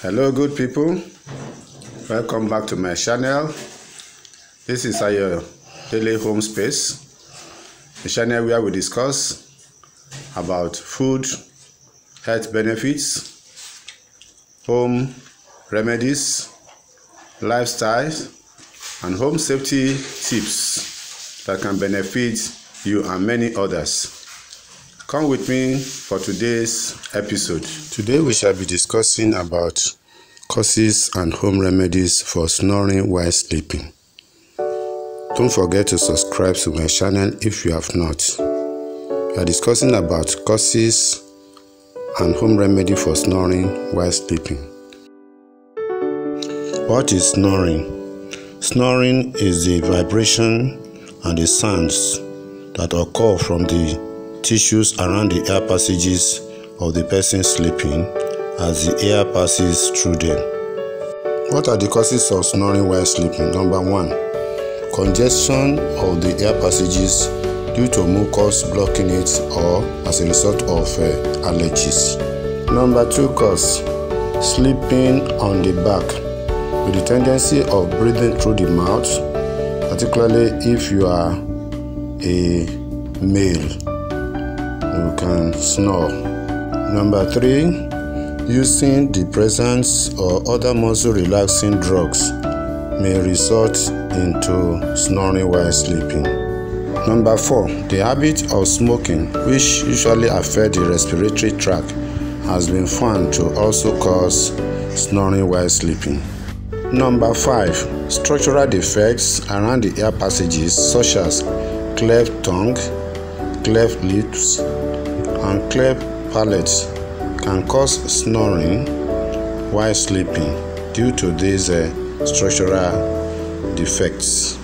Hello good people, welcome back to my channel. This is your daily home space, a channel where we discuss about food, health benefits, home remedies, lifestyles, and home safety tips that can benefit you and many others. Come with me for today's episode. Today we shall be discussing about causes and home remedies for snoring while sleeping. Don't forget to subscribe to my channel if you have not. We are discussing about causes and home remedy for snoring while sleeping. What is snoring? Snoring is the vibration and the sounds that occur from the tissues around the air passages of the person sleeping as the air passes through them. What are the causes of snoring while sleeping? Number 1, congestion of the air passages due to mucus blocking it or as a result of allergies. Number 2 cause, sleeping on the back with the tendency of breathing through the mouth, particularly if you are a male. You can snore. Number 3, using depressants or other muscle relaxing drugs may result into snoring while sleeping. Number 4, the habit of smoking, which usually affects the respiratory tract, has been found to also cause snoring while sleeping. Number 5, structural defects around the air passages such as cleft tongue, cleft lips, and cleft palate can cause snoring while sleeping due to these structural defects.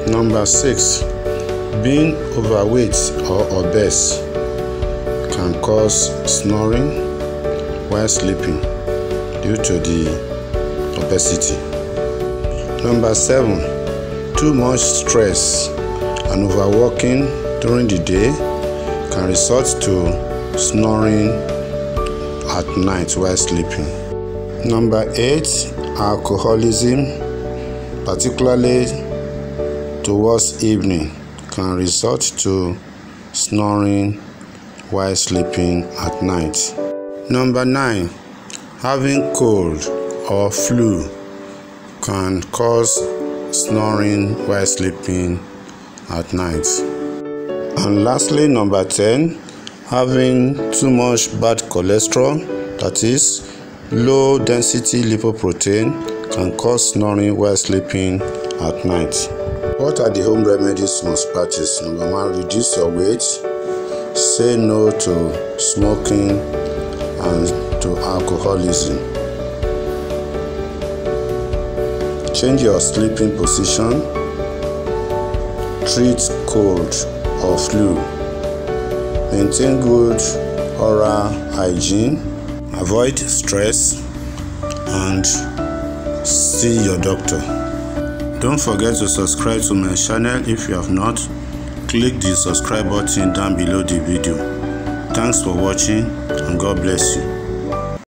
Number 6, being overweight or obese can cause snoring while sleeping due to the obesity. Number 7, too much stress and overworking during the day can result to snoring at night while sleeping. Number 8, alcoholism, particularly towards evening, can result to snoring while sleeping at night. Number 9, having cold or flu can cause snoring while sleeping at night. And lastly, number 10, having too much bad cholesterol, that is low density lipoprotein, can cause snoring while sleeping at night. What are the home remedies you must practice? Number 1, reduce your weight, say no to smoking and to alcoholism. Change your sleeping position. Treat cold or flu. Maintain good oral hygiene. Avoid stress and see your doctor. Don't forget to subscribe to my channel if you have not. Click the subscribe button down below the video. Thanks for watching and God bless you.